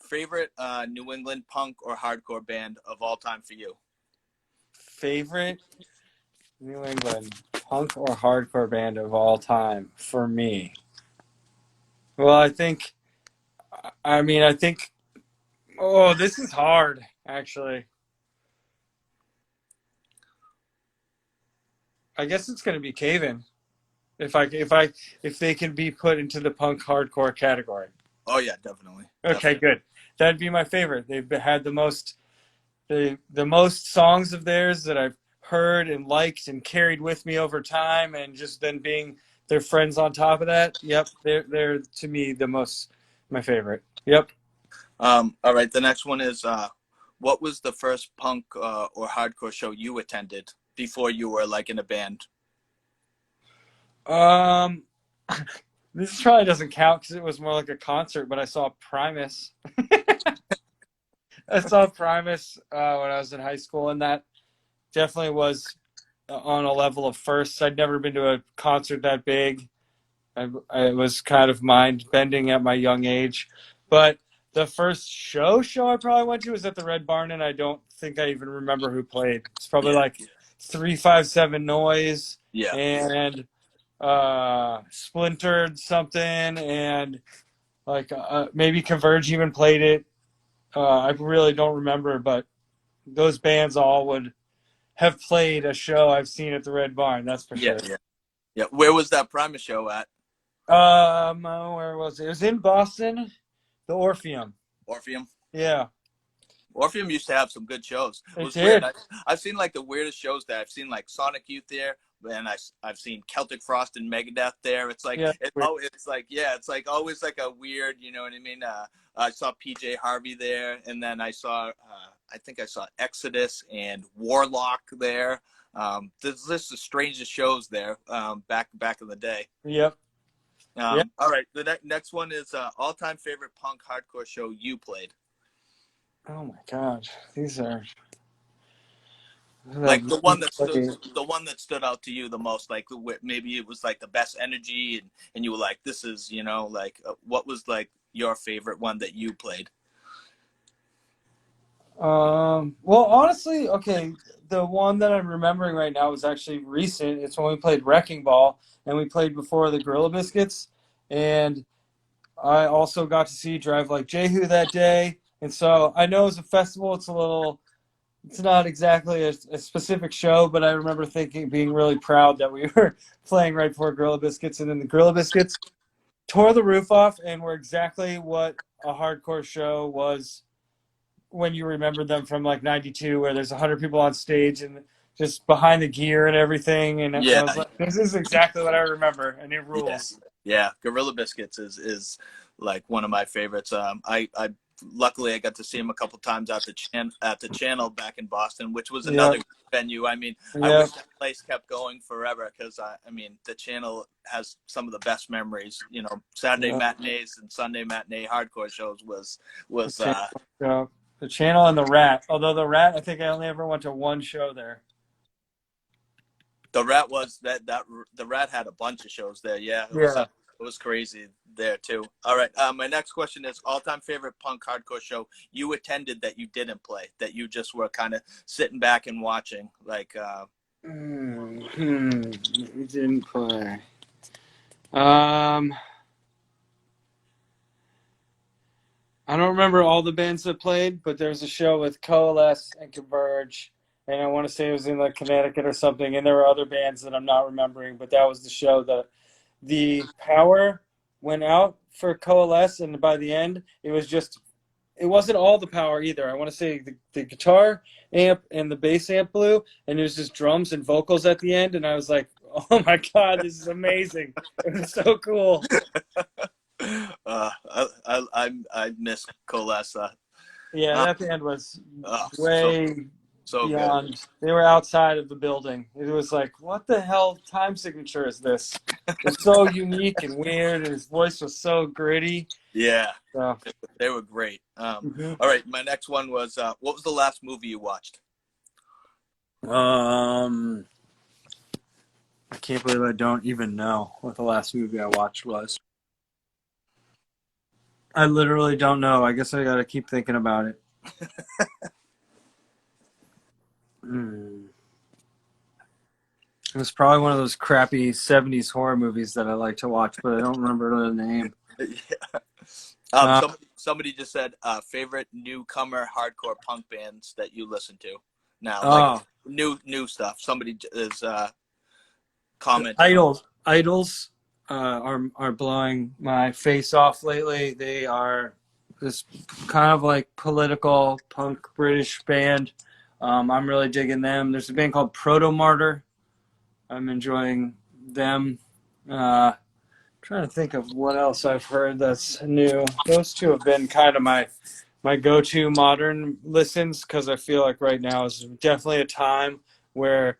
Favorite New England punk or hardcore band of all time for you? Favorite New England punk or hardcore band of all time for me? Well, I think, oh, this is hard, actually. I guess it's going to be Cave-In if they can be put into the punk hardcore category. Oh yeah, definitely, Okay, definitely. good. That'd be my favorite. They've had the most songs of theirs that I've heard and liked and carried with me over time, and just then being their friends on top of that. Yep, they're to me my favorite. Yep. All right. The next one is what was the first punk or hardcore show you attended before you were like in a band? Um, this probably doesn't count because it was more like a concert, but I saw Primus. I saw Primus when I was in high school, and that definitely was on a level of firsts. I'd never been to a concert that big. I was kind of mind bending at my young age, but the first show I probably went to was at the Red Barn, and I don't think I even remember who played. It's probably Yeah, like 357 Noise yeah, and Splintered something, and like maybe Converge even played it. I really don't remember, but those bands all would have played a show I've seen at the Red Barn. That's for yeah, sure. yeah, yeah. Where was that Primus show at? Where was it? It was in Boston, the Orpheum. Orpheum. Yeah, Orpheum used to have some good shows. It it was weird. did. I've seen like the weirdest shows there. I've seen like Sonic Youth there, and I've seen Celtic Frost and Megadeth there. It's like Yeah. it's like always like a weird, you know what I mean? I saw PJ Harvey there, and then I think I saw Exodus and Warlock there. This is the strangest shows there back in the day. Yep. Yep. All right, the next one is all-time favorite punk hardcore show you played. Oh my God, these are Like the one that stood out to you the most. Like maybe it was like the best energy, and you were like, this is, you know, like what was like your favorite one that you played? Well, honestly, okay, the one that I'm remembering right now was actually recent. It's when we played Wrecking Ball, and we played before the Gorilla Biscuits, and I also got to see Drive Like Jehu that day. And so I know it's a festival. It's not exactly a specific show, but I remember being really proud that we were playing right before Gorilla Biscuits, and then the Gorilla Biscuits tore the roof off and were exactly what a hardcore show was when you remember them from like '92, where there's 100 people on stage and just behind the gear and everything. And I Yeah, was like, this is exactly what I remember, and it yeah, rules. yeah. Gorilla Biscuits is like one of my favorites. I luckily I got to see him a couple times at the Channel back in Boston, which was Yeah, another venue. I mean, I yeah, wish that place kept going forever because I mean, the Channel has some of the best memories. You know, Saturday yeah. matinees and Sunday matinee hardcore shows The was channel, the channel and the Rat. Although the Rat, I think I only ever went to one show there. the Rat was that the Rat had a bunch of shows there. Yeah, Yeah. it was crazy there too. All right, my next question is all-time favorite punk hardcore show you attended that you didn't play, that you just were kind of sitting back and watching, like. We didn't play. I don't remember all the bands that played, but there was a show with Coalesce and Converge, and I want to say it was in like Connecticut or something. And there were other bands that I'm not remembering, but that was the show that the power went out for Coalesce, and by the end, it wasn't all the power either. I want to say the guitar amp and the bass amp blew, and it was just drums and vocals at the end, and I was like, oh my God, this is amazing. It was so cool. I miss Coalesce. Yeah, Uh, that band was so way so good. beyond. They were outside of the building. It was like, what the hell time signature is this? It's so unique and weird, and his voice was so gritty. Yeah, So, they were great. mhm. All right, my next one was what was the last movie you watched? I can't believe I don't even know what the last movie I watched was. I literally don't know. I guess I got to keep thinking about it. It was probably one of those crappy 70s horror movies that I like to watch, but I don't remember the name. Yeah. Somebody just said favorite newcomer hardcore punk bands that you listen to now, like new stuff. Somebody is commenting. Idols are blowing my face off lately. They are this kind of like political punk British band. I'm really digging them. There's a band called Proto Martyr. I'm enjoying them. Trying to think of what else I've heard that's new. Those two have been kind of my go-to modern listens, because I feel like right now is definitely a time where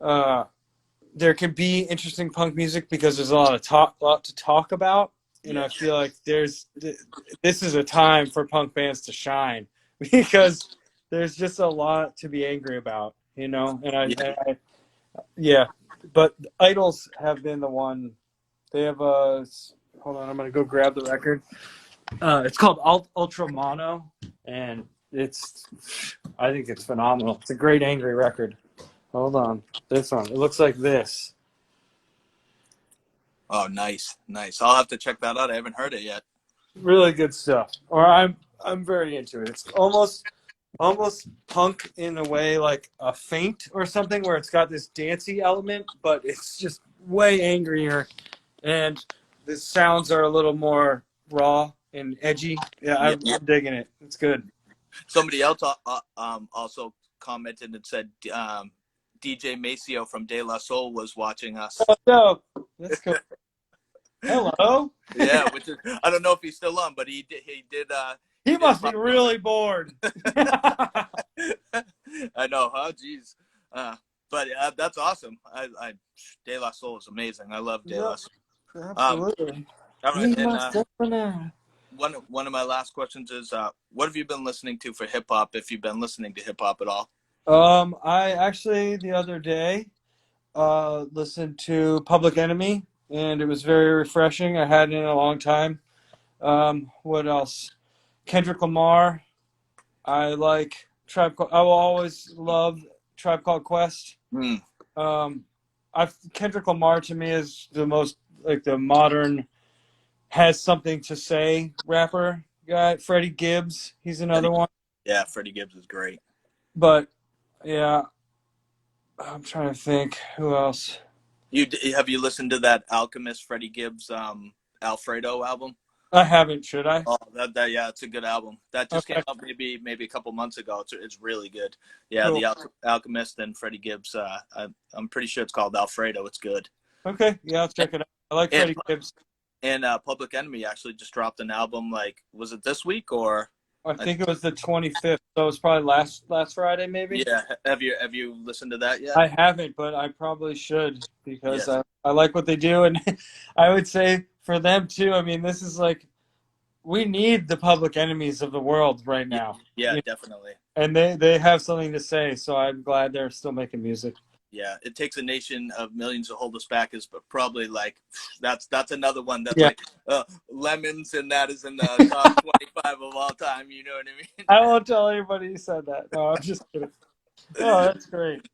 there can be interesting punk music because there's a lot to talk about, and I feel like this is a time for punk bands to shine because there's just a lot to be angry about, you know. Yeah, but Idols have been the one. They have a hold on. I'm gonna go grab the record. It's called Ultra Mono, and I think it's phenomenal. It's a great angry record. Hold on, this one. It looks like this. Oh, nice. I'll have to check that out. I haven't heard it yet. Really good stuff. Or I'm very into it. It's almost punk in a way, like a Faint or something, where it's got this dancey element, but it's just way angrier, and the sounds are a little more raw and edgy. Yeah, I'm digging it. It's good. Somebody else also commented and said DJ Maceo from De La Soul was watching us. Oh, no. That's cool. Hello. Yeah, which is, I don't know if he's still on, but he did. He must be really bored. I know, huh? Jeez. But that's awesome. De La Soul is amazing. I love De La Soul. Absolutely. All right, and one of my last questions is, what have you been listening to for hip hop? If you've been listening to hip hop at all? I actually the other day listened to Public Enemy, and it was very refreshing. I hadn't in a long time. What else? Kendrick Lamar. I like I will always love Tribe Called Quest. Mm. Kendrick Lamar to me is the most like the modern has something to say rapper guy. Freddie Gibbs, he's another one. Yeah, Freddie Gibbs is great. But yeah, I'm trying to think who else. Have you listened to that Alchemist Freddie Gibbs Alfredo album? I haven't. Should I? Oh, yeah, it's a good album. That just came out maybe a couple months ago. It's really good. Yeah, cool. The Alchemist and Freddie Gibbs. I'm pretty sure it's called Alfredo. It's good. Okay, yeah, I'll check it out. I like Freddie Gibbs. And Public Enemy actually just dropped an album. Like, was it this week or? I think it was the 25th, so it's probably last Friday, maybe. Yeah. Have you listened to that yet? I haven't, but I probably should because I like what they do, and I would say for them too. I mean, this is like we need the Public Enemies of the world right now. Yeah, definitely. And they have something to say, so I'm glad they're still making music. Yeah, It Takes a Nation of Millions to Hold Us Back is probably like that's another one that's like Lemons, and that is in the top 25 of all time. You know what I mean? I won't tell anybody you said that. No, I'm just kidding. Oh, that's great.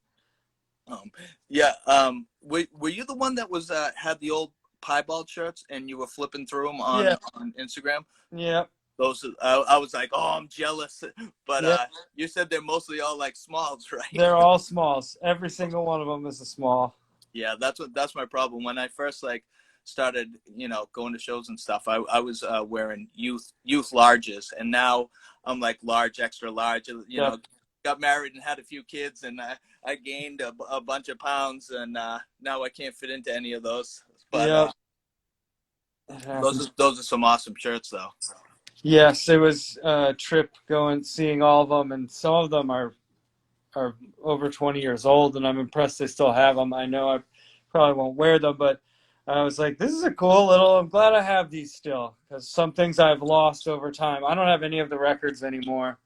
Were you the one that was had the old Piebald shirts and you were flipping through them on Instagram? Yeah. Those I was like, oh, I'm jealous, but you said they're mostly all like smalls, right? They're all smalls. Every single one of them is a small. Yeah, that's my problem. When I first started, going to shows and stuff, I was wearing youth larges, and now I'm like large, extra large. You know, got married and had a few kids, and I gained a bunch of pounds, and now I can't fit into any of those. But those are some awesome shirts, though. Yes, it was a trip seeing all of them, and some of them are over 20 years old, and I'm impressed they still have them. I know I probably won't wear them, but I was like, this is a cool little, I'm glad I have these still, because some things I've lost over time. I don't have any of the records anymore,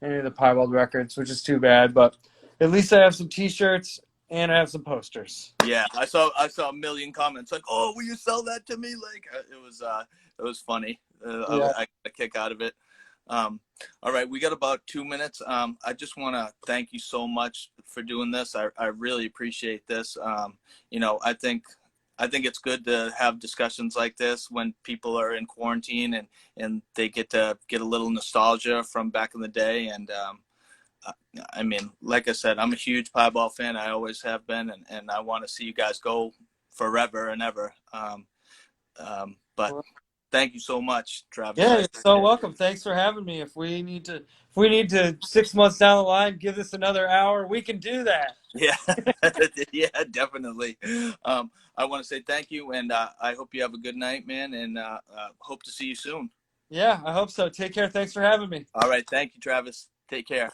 any of the Piebald records, which is too bad, but at least I have some t-shirts and I have some posters. Yeah, I saw a million comments like, oh, will you sell that to me? Like, it was funny. I got a kick out of it. All right, we got about 2 minutes. I just want to thank you so much for doing this. I really appreciate this. I think it's good to have discussions like this when people are in quarantine and they get a little nostalgia from back in the day. And I mean, like I said, I'm a huge Piebald fan. I always have been, and I want to see you guys go forever and ever. But thank you so much, Travis. Yeah, you're so welcome. Thanks for having me. If we need to 6 months down the line, give this another hour, we can do that. Yeah, yeah, definitely. I want to say thank you, and I hope you have a good night, man, and hope to see you soon. Yeah, I hope so. Take care. Thanks for having me. All right. Thank you, Travis. Take care.